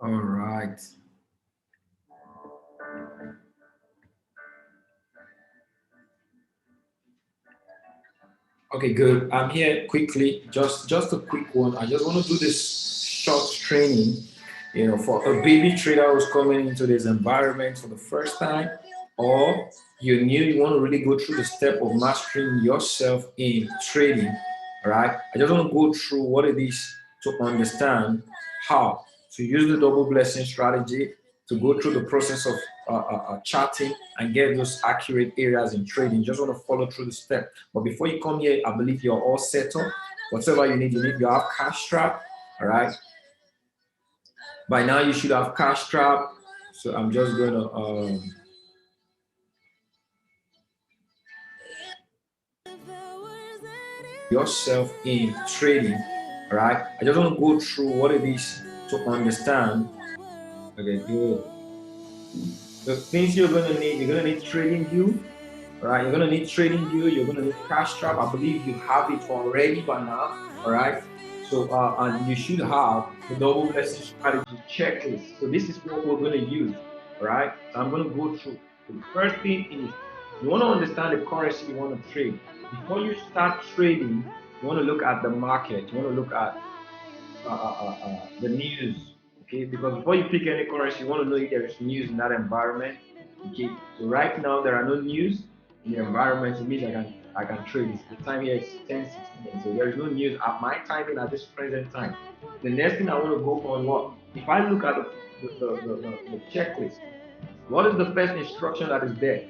All right. Okay, good. I'm here quickly. Just a quick one. I just want to do this short training, for a baby trader who's coming into this environment for the first time, or you want to really go through the step of mastering yourself in trading. All right. I just want to go through what it is to understand how to use the double blessing strategy to go through the process of charting and get those accurate areas in trading. Just want to follow through the step. But before you come here, I believe you're all settled. Whatever you have cash trap. All right. By now you should have cash trap. So I'm just going to yourself in trading. All right. I just want to go through what it is to understand. Okay, good. The things you're gonna need trading view. All right, you're gonna need trading view. You're gonna need cash trap. I believe you have it already by now. All right. So and you should have the double blessing strategy checklist. So this is what we're gonna use. All right. So I'm gonna go through. The first thing is you want to understand the currency you want to trade. Before you start trading, you want to look at the market. You want to look at the news. Okay, because before you pick any currency, you want to know if there is news in that environment. Okay, so right now there are no news in the environment. It means I can trade. The time here is 10:16, so there is no news at my timing at this present time. The next thing I want to go on what? If I look at the checklist, what is the first instruction that is there?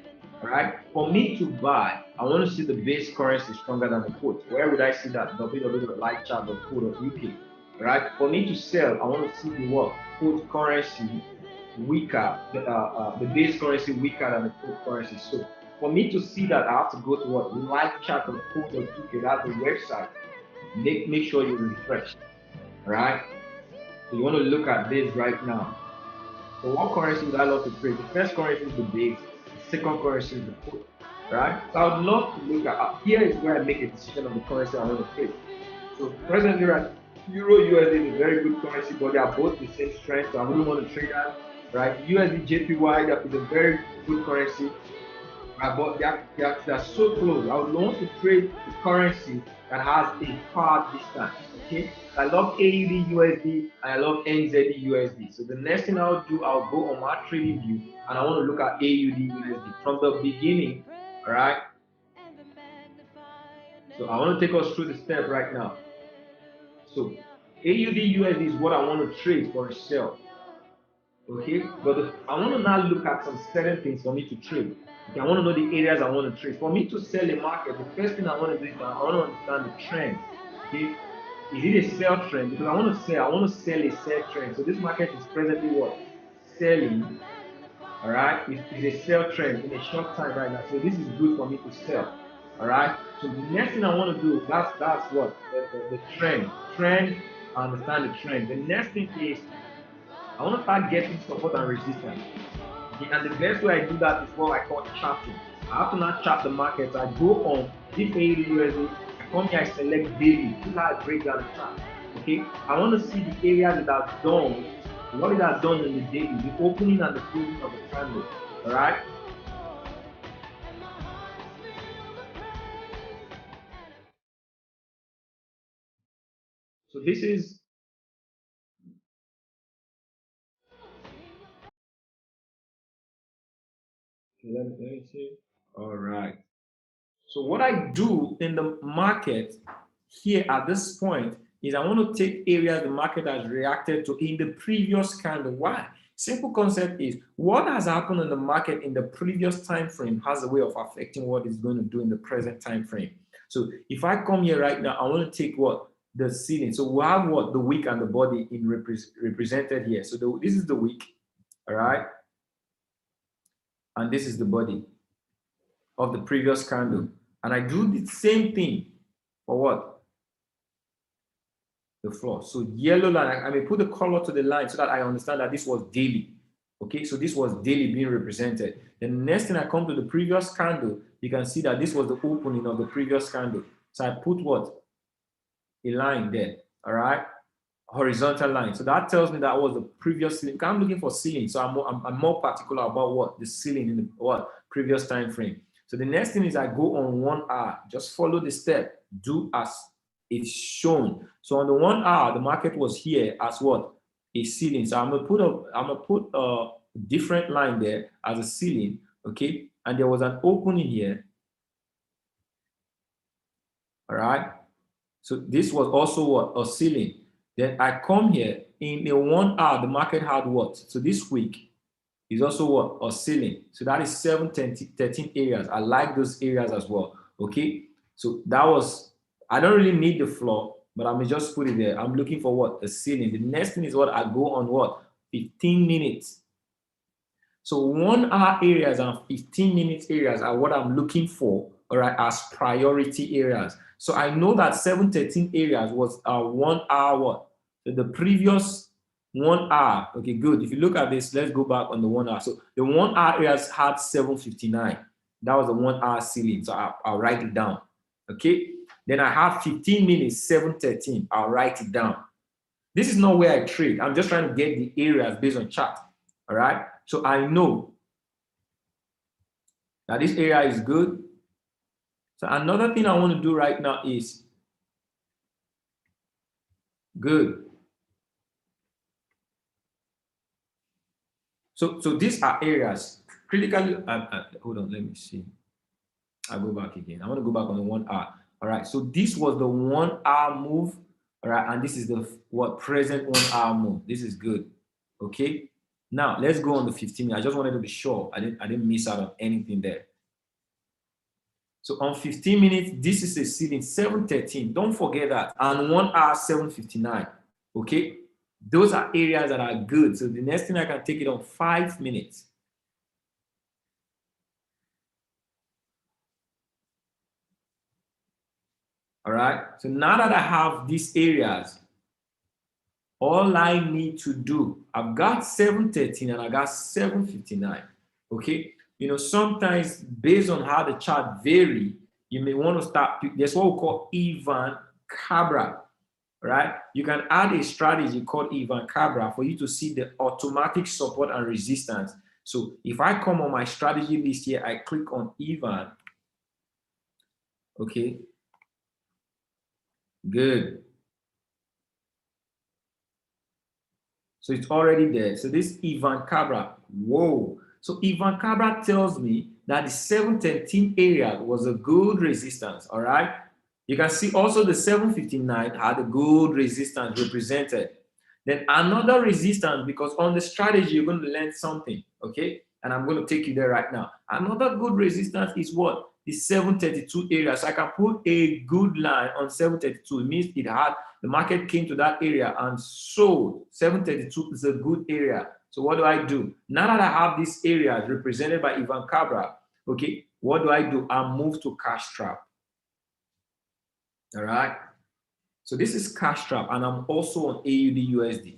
All right. For me to buy, I want to see the base currency stronger than the put. Where would I see that? www.lightchart.co.uk. All right. For me to sell, I want to see the what? Put currency weaker, the base currency weaker than the put currency. So for me to see that, I have to go to what? Lightchart.co.uk. That's the website. Make sure you refresh. All right. So you want to look at this right now. So what currency would I love to trade? The first currency is the base. The second currency is the put. Right? So I would love to look at here is where I make a decision of the currency I want to trade. So presently, right, Euro USD is a very good currency, but they are both the same strength. So I wouldn't want to trade that. Right? USD JPY that is a very good currency. Right? But they are so close. I would want to trade the currency that has a far distance. Okay. I love AUD USD and I love NZD USD. So the next thing I'll do, I'll go on my trading view and I want to look at AUD USD from the beginning. All right. So I want to take us through the step right now. So AUD USD is what I want to trade for a sell. Okay, but I want to now look at some certain things for me to trade. Okay, I want to know the areas I want to trade. For me to sell a market, the first thing I want to do is I want to understand the trend. Okay, is it a sell trend? Because I want to sell a sell trend. So this market is presently what? Selling. All right, it's a sell trend in a short time right now. So this is good for me to sell. All right. So the next thing I want to do, that's what the trend. Trend. I understand the trend. The next thing is I want to start getting support and resistance. Okay, and the best way I do that is what I call charting. I have to not chart the market. I go on this AUD USD, I come here, I select daily. This is how I break down the chart. Okay, I want to see the areas that are done, what it has done in the daily, the opening and the closing of the candle. All right. So this is, let me see. All right. So what I do in the market here at this point is I want to take areas the market has reacted to in the previous candle. Why? Simple concept is what has happened in the market in the previous time frame has a way of affecting what it's going to do in the present time frame. So if I come here right now, I want to take what the ceiling. So we have what the wick and the body in represented here. So this is the wick, all right, and this is the body of the previous candle. And I do the same thing for what? The floor. So yellow line, I may put the color to the line so that I understand that this was daily. Okay, so this was daily being represented. The next thing I come to the previous candle, you can see that this was the opening of the previous candle. So I put what? A line there. All right. horizontal line. So that tells me that was the previous ceiling. I'm looking for ceiling, so I'm more particular about what the ceiling in the what previous time frame. So the next thing is I go on 1 hour. Just follow the step. Do as it's shown. So on the 1 hour, the market was here as what? A ceiling. So I'm gonna put a different line there as a ceiling. Okay, and there was an opening here. All right. So this was also what? A ceiling. Then I come here in a 1 hour, the market had what? So this week is also what? A ceiling. So that is 7, 13 areas. I like those areas as well. Okay. So that was, I don't really need the floor, but I'm just put it there. I'm looking for what? A ceiling. The next thing is what? I go on what? 15 minutes. So 1 hour areas and 15 minutes areas are what I'm looking for, all right, as priority areas. So I know that 713 areas was 1 hour what? So the previous 1 hour, okay, good. If you look at this, let's go back on the 1 hour. So the 1 hour areas had 759. That was the 1 hour ceiling. So I'll write it down, okay? Then I have 15 minutes, 713. I'll write it down. This is not where I trade. I'm just trying to get the areas based on chart, all right? So I know that this area is good. So another thing I want to do right now is good. So these are areas critically. Hold on, let me see. I'll go back again. I want to go back on the 1 hour. All right. So this was the 1 hour move. All right, and this is the what present 1 hour move. This is good. Okay. Now let's go on the 15 minutes. I just wanted to be sure I didn't miss out on anything there. So on 15 minutes, this is a ceiling 713. Don't forget that. And 1 hour 759. Okay. Those are areas that are good. So the next thing I can take it on 5 minutes. All right. So now that I have these areas, all I need to do, I've got 713 and I got 759. Okay. You know, sometimes based on how the chart vary, you may want to start. There's what we call Ivan Cabra. Right? You can add a strategy called Ivan Cabra for you to see the automatic support and resistance. So if I come on my strategy list here, I click on Ivan. Okay. Good. So it's already there. So this Ivan Cabra, whoa. So Ivan Cabra tells me that the 713 area was a good resistance, all right? You can see also the 759 had a good resistance represented. Then another resistance, because on the strategy, you're going to learn something, okay? And I'm going to take you there right now. Another good resistance is what? The 732 area. So I can put a good line on 732. It means it had, the market came to that area and sold. 732 is a good area. So what do I do? Now that I have this area represented by Ivan Cabra, okay, what do I do? I move to cash trap. All right. So this is cash trap, and I'm also on AUD USD.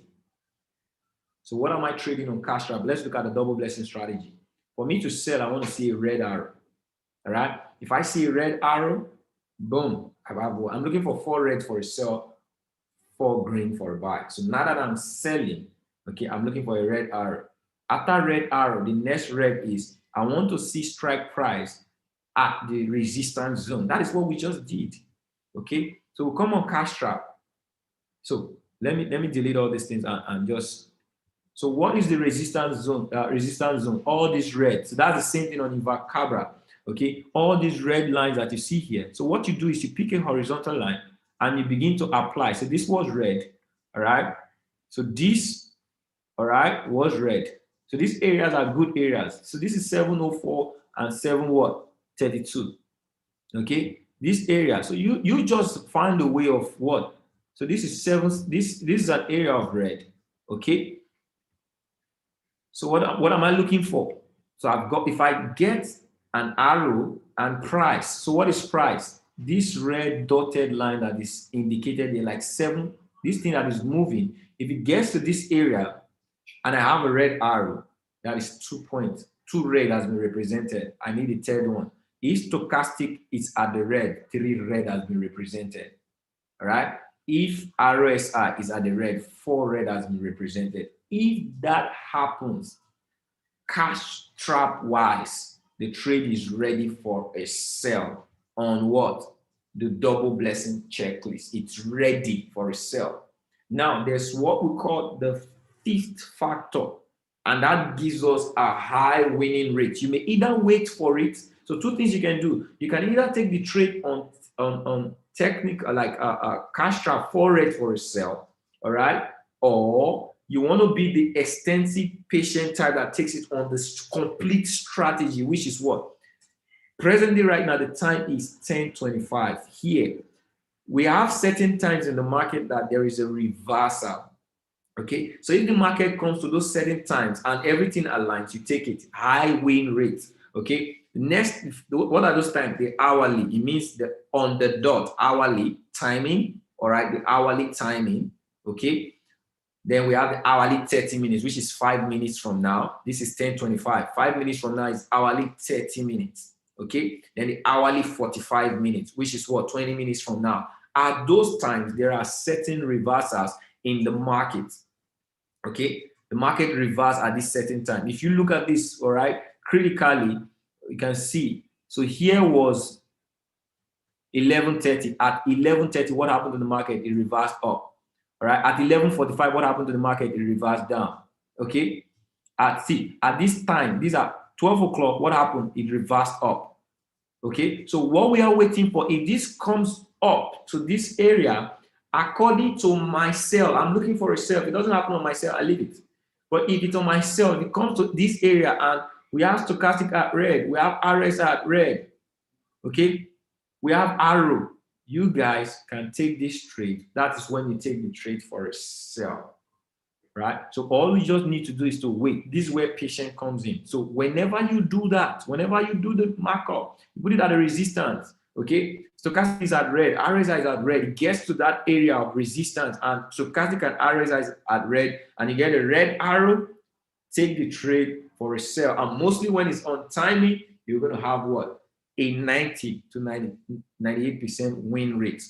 So what am I trading on cash trap? Let's look at the double blessing strategy. For me to sell, I want to see a red arrow. All right. If I see a red arrow, boom, I'm looking for 4 reds for a sell, 4 green for a buy. So now that I'm selling, okay, I'm looking for a red arrow. After red arrow, the next red is I want to see strike price at the resistance zone. That is what we just did. Okay. So we'll come on cash trap. So let me delete all these things and just. So what is the resistance zone? Resistance zone. All these red. So that's the same thing on Ivan Cabra. Okay. All these red lines that you see here. So what you do is you pick a horizontal line and you begin to apply. So this was red. All right. So this, all right, was red. So these areas are good areas. So this is 704 and 32. Okay. This area. So you just find a way of what? So this is 7. This is an area of red. Okay. So what am I looking for? So I've got, if I get an arrow and price. So what is price? This red dotted line that is indicated in like 7, this thing that is moving, if it gets to this area and I have a red arrow, that is 2 points. 2 red has been represented. I need the third one. If stochastic is at the red, 3 red has been represented. All right. if RSI is at the red, 4 red has been represented. If that happens, cash trap wise, the trade is ready for a sell on what? The double blessing checklist. It's ready for a sell. Now, there's what we call the fifth factor, and that gives us a high winning rate. You may either wait for it. So two things you can do. You can either take the trade on technical, like a cash trap 4 red for a sell, all right? Or you want to be the extensive patient type that takes it on the complete strategy, which is what? Presently, right now, the time is 10:25. Here, we have certain times in the market that there is a reversal. Okay, so if the market comes to those certain times and everything aligns, you take it. High win rate. Okay, next, what are those times? The hourly. It means the on the dot hourly timing. All right, the hourly timing. Okay. Then we have the hourly 30 minutes, which is 5 minutes from now. This is 10:25. 5 minutes from now is hourly 30 minutes. Okay. Then the hourly 45 minutes, which is what? 20 minutes from now. At those times, there are certain reversals in the market. Okay. The market reverse at this certain time. If you look at this, all right, critically, you can see. So here was 11:30. At 11:30, what happened to the market? It reversed up. All right, at 11:45, what happened to the market? It reversed down. Okay, at this time, these are 12 o'clock. What happened? It reversed up. Okay, so what we are waiting for, if this comes up to this area, according to my sell, I'm looking for a sell. If it doesn't happen on my sell, I leave it. But if it's on my sell, if it comes to this area and we have stochastic at red, we have RSI at red. Okay, we have arrow. You guys can take this trade. That is when you take the trade for a sell, right? So all you just need to do is to wait. This is where patience comes in. So whenever you do that, whenever you do the markup, you put it at a resistance, okay? Stochastic is at red, RSI is at red. It gets to that area of resistance, and stochastic and RSI is at red, and you get a red arrow, take the trade for a sell. And mostly when it's on timing, you're going to have what? A 90 to 98% win rate.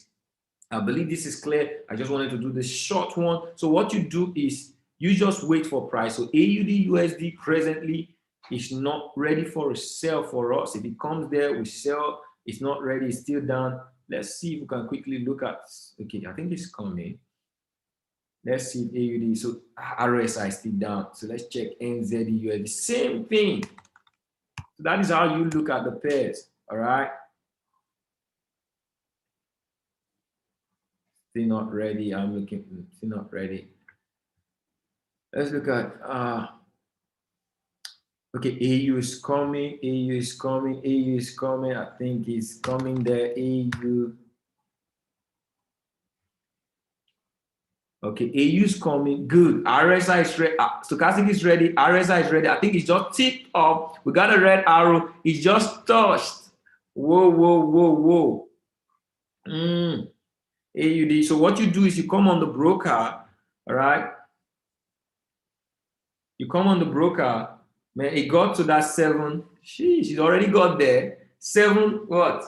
I believe this is clear. I just wanted to do this short one. So what you do is you just wait for price. So AUD USD presently is not ready for a sell for us. If it comes there, we sell. It's not ready, it's still down. Let's see if we can quickly look at, okay, I think it's coming. Let's see AUD. So RSI is still down. So let's check NZD USD. Same thing. So that is how you look at the pairs. All right. Still not ready. I'm looking. Still not ready. Let's look at. Okay, AU is coming. AU is coming. AU is coming. I think it's coming there. AU. Okay, AU is coming. Good. RSI is ready. Stochastic is ready. RSI is ready. I think it's just tipped up. We got a red arrow. It's just touched. Whoa, whoa, whoa, whoa. AUD. So what you do is you come on the broker, all right? You come on the broker, man, it got to that 7. Sheesh, it already got there. 7, what?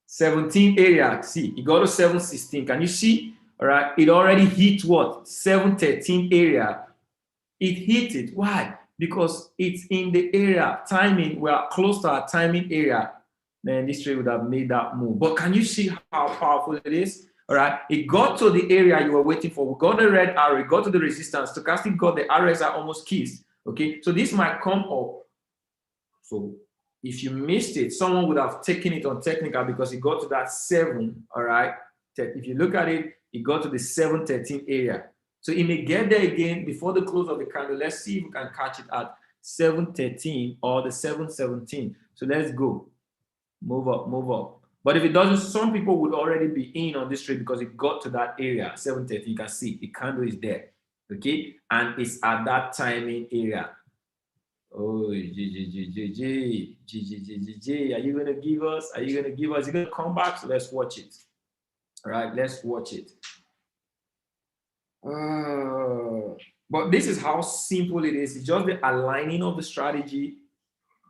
17 area. See, it got to 716. Can you see? All right, it already hit what? 713 area. It hit it. Why? Because it's in the area. Timing, we are close to our timing area. Then this trade would have made that move. But can you see how powerful it is? All right, it got to the area you were waiting for. We got the red arrow, it got to the resistance. Stochastic got the RSI almost kissed. Okay, so this might come up. So if you missed it, someone would have taken it on technical because it got to that 7. All right, if you look at it, it got to the 713 area. So it may get there again before the close of the candle. Let's see if we can catch it at 713 or the 717. So let's go. Move up, move up. But if it doesn't, some people would already be in on this trade because it got to that area, 730. You can see the candle is there, okay? And it's at that timing area. Oh, G. Are you gonna give us? Are you gonna give us? You're gonna come back? So let's watch it. All right, let's watch it. But this is how simple it is. It's just the aligning of the strategy,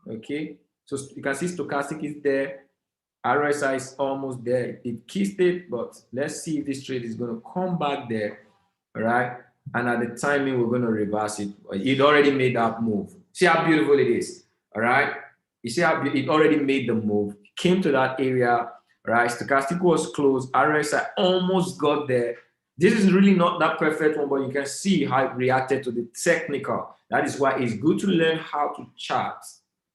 okay? So you can see stochastic is there. RSI is almost there. It kissed it, but let's see if this trade is going to come back there, all right? And at the timing, we're going to reverse it. It already made that move. See how beautiful it is, all right? You see how it already made the move, came to that area, right? Stochastic was closed, RSI almost got there. This is really not that perfect one, but you can see how it reacted to the technical. That is why it's good to learn how to chart,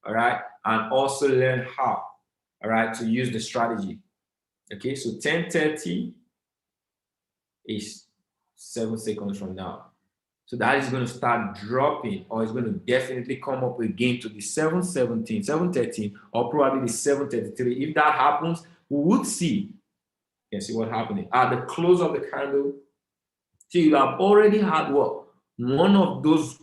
all right? And also learn how, all right, to use the strategy. Okay, so 10:30 is 7 seconds from now. So that is going to start dropping, or it's going to definitely come up again to the 7:17, 7:13, or probably the 7:33. If that happens, we would see. You can see what happening at the close of the candle. So you have already had what? One of those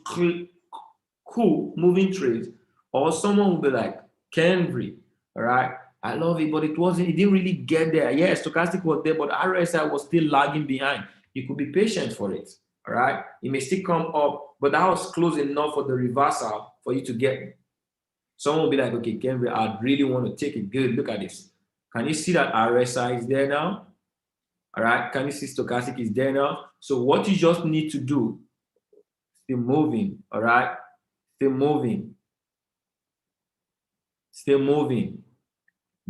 cool moving trades, or someone will be like, Kenry, all right, I love it, but it didn't really get there. Yes, stochastic was there, but RSI was still lagging behind. You could be patient for it, all right? It may still come up, but that was close enough for the reversal for you to get. Someone will be like, okay, Kenry, I really want to take it. Good, look at this. Can you see that RSI is there now? All right, can you see stochastic is there now? So what you just need to do, still moving, all right? Still moving. Still moving.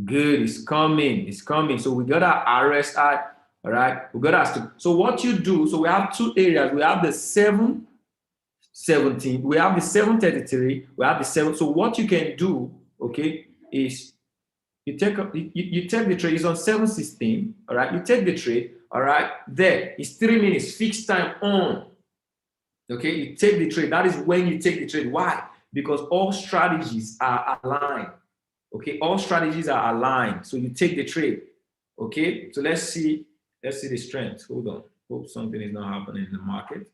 Good, it's coming, it's coming. So we got our RSI, all right? We got our, so what you do, so we have two areas. We have the 7:17, we have the 7:33, we have the 7. So what you can do, okay, is you take the trade. It's on 7:16, all right? You take the trade, all right? There, it's 3 minutes, fixed time on. Okay, you take the trade. That is when you take the trade. Why? Because all strategies are aligned. Okay, all strategies are aligned. So you take the trade. Okay, so let's see the strength. Hold on. Hope something is not happening in the market.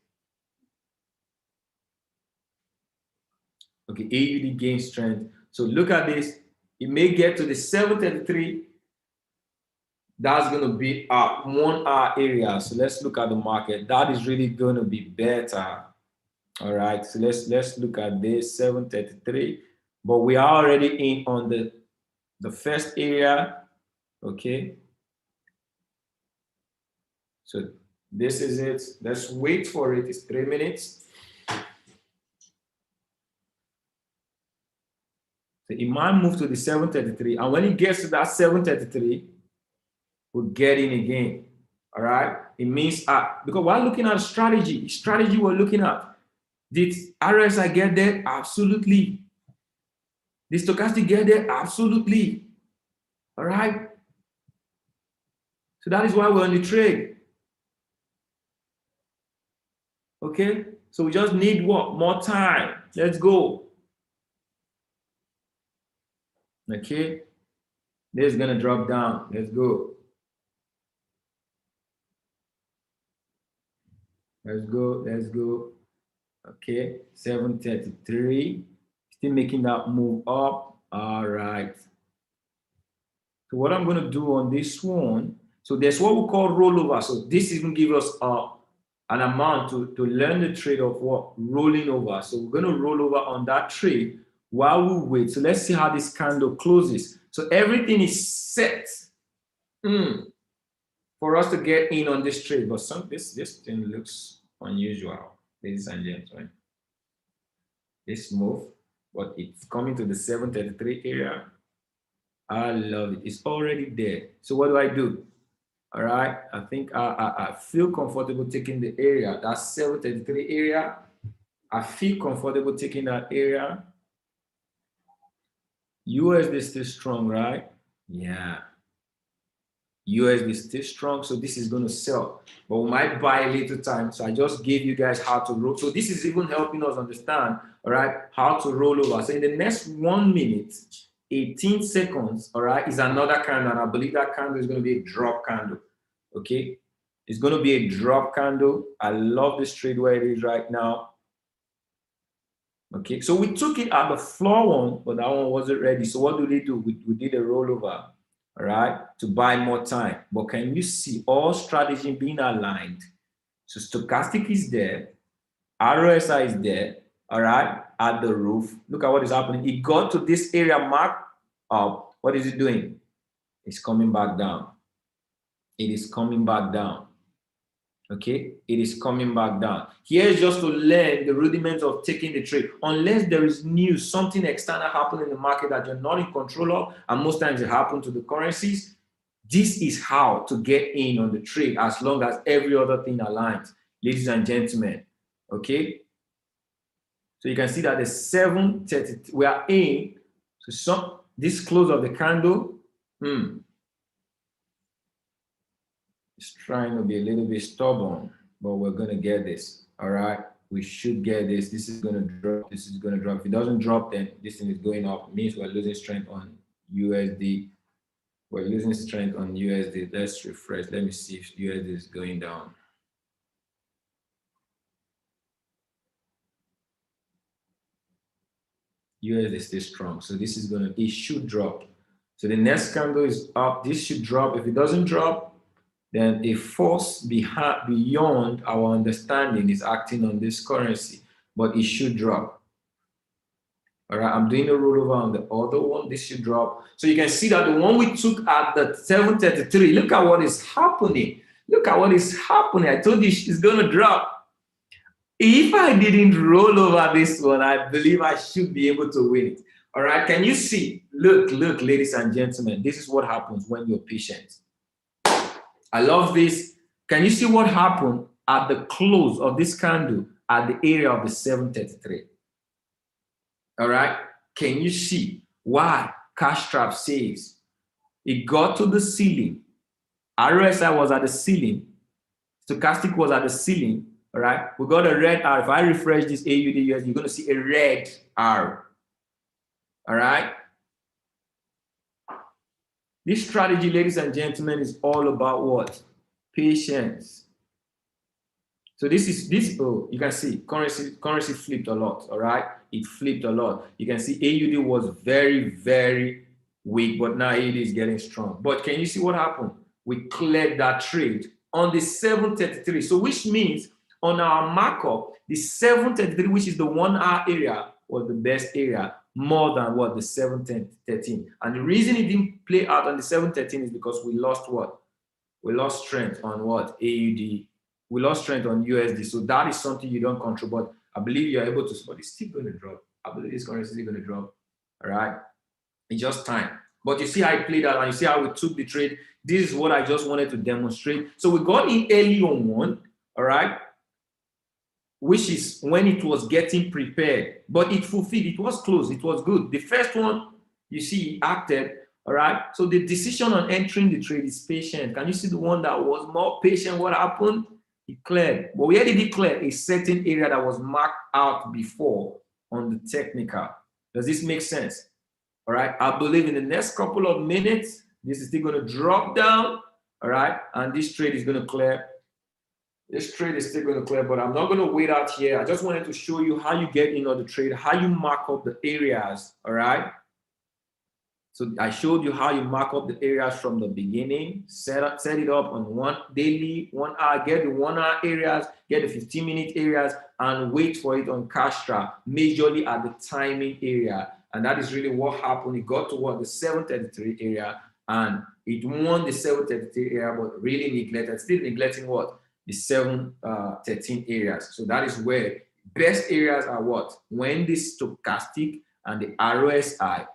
Okay, AUD gains strength. So look at this. It may get to the 7:33. That's going to be our 1 hour area. So let's look at the market. That is really going to be better. All right, so let's look at this 7:33, but we are already in on the first area. Okay, so this is it. Let's wait for it. It's 3 minutes. So it might move to the 7:33, and when it gets to that 7:33, we'll get in again. All right, it means because we're looking at strategy we're looking at. Did RSI get there? Absolutely. Did stochastic get there? Absolutely. All right. So that is why we're on the trade. Okay. So we just need what? More time. Let's go. Okay. This is gonna drop down. Let's go. Let's go. Let's go. Okay. 7:33. Still making that move up. All right. So what I'm going to do on this one, so there's what we call rollover. So this is going to give us an amount to learn the trade of what? Rolling over. So we're going to roll over on that trade while we wait. So let's see how this candle closes. So everything is set for us to get in on this trade. But this thing looks unusual, ladies and gentlemen. This move, but it's coming to the 7:33 area. I love it. It's already there. So what do? All right. I think I feel comfortable taking the area. That's 7:33 area. I feel comfortable taking that area. USD is still strong, right? Yeah. USD is still strong. So this is going to sell. But we might buy a little time. So I just gave you guys how to roll. So this is even helping us understand, all right, how to roll over. So in the next 1 minute, 18 seconds, all right, is another candle. And I believe that candle is going to be a drop candle. Okay. It's going to be a drop candle. I love this trade where it is right now. Okay. So we took it at the floor one, but that one wasn't ready. So what do? We did a rollover, all right, to buy more time. But can you see all strategy being aligned? So stochastic is there. RSI is there. All right, at the roof. Look at what is happening. It got to this area mark up. What is it doing? It's coming back down. It is coming back down. Okay, it is coming back down. Here's just to learn the rudiments of taking the trade. Unless there is news, something external happening in the market that you're not in control of, and most times it happens to the currencies, this is how to get in on the trade as long as every other thing aligns, ladies and gentlemen. Okay, so you can see that the 7:30 we are in. So this close of the candle, it's trying to be a little bit stubborn, but we're going to get this. All right, we should get this. This is going to drop. This is going to drop. If it doesn't drop, then this thing is going up. It means we're losing strength on USD. We're losing strength on USD. Let's refresh. Let me see if USD is going down. USD is still strong. So this is going to, it should drop. So the next candle is up. This should drop. If it doesn't drop, then a force beyond our understanding is acting on this currency, but it should drop. All right, I'm doing a rollover on the other one. This should drop. So you can see that the one we took at the 7:33, look at what is happening. Look at what is happening. I told you it's going to drop. If I didn't roll over this one, I believe I should be able to win it. All right, can you see? Look, ladies and gentlemen, this is what happens when you're patient. I love this. Can you see what happened at the close of this candle at the area of the 7:33? All right. Can you see why Cash Trap says it got to the ceiling? RSI was at the ceiling. Stochastic was at the ceiling. All right. We got a red R. If I refresh this AUD US, you're going to see a red R. All right. This strategy, ladies and gentlemen, is all about what? Patience. So oh, you can see currency flipped a lot, all right? It flipped a lot. You can see AUD was very, very weak, but now AUD is getting strong. But can you see what happened? We cleared that trade on the 7:33. So which means on our markup, the 7:33, which is the 1 hour area, was the best area, more than what the 7:13. And the reason it didn't play out on the 7:13 is because we lost what? We lost strength on what? AUD. We lost strength on USD. So that is something you don't control, but I believe you're able to, but it's still going to drop. I believe this currency is going to drop. All right. It's just time. But you see how it played out and you see how we took the trade. This is what I just wanted to demonstrate. So we got in early on one, all right, which is when it was getting prepared, but it fulfilled. It was close. It was good. The first one, you see, it acted. All right. So the decision on entering the trade is patient. Can you see the one that was more patient? What happened? It cleared. But where did it clear? A certain area that was marked out before on the technical. Does this make sense? All right. I believe in the next couple of minutes, this is still going to drop down. All right. And this trade is going to clear. This trade is still going to clear, but I'm not going to wait out here. I just wanted to show you how you get in on the trade, how you mark up the areas. All right. So I showed you how you mark up the areas from the beginning, set it up on one daily, 1 hour, get the 1 hour areas, get the 15-minute areas, and wait for it on Cash Trap, majorly at the timing area. And that is really what happened. It got to what? The 7:33 area, and it won the 7:33 area, but really neglected, still neglecting what? The 7:13 areas. So that is where best areas are what? When the stochastic and the RSI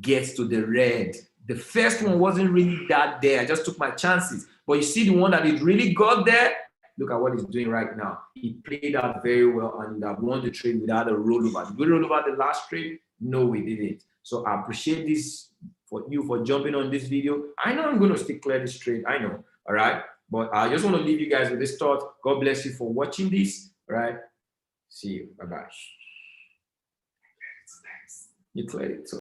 gets to the red. The first one wasn't really that there. I just took my chances. But you see the one that it really got there? Look at what it's doing right now. It played out very well and that won the trade without a rollover. Did we roll over the last trade? No, we didn't. So I appreciate this for you for jumping on this video. I know I'm going to still clear this trade. I know. All right. But I just want to leave you guys with this thought. God bless you for watching this. All right. See you. Bye-bye. You cleared it. So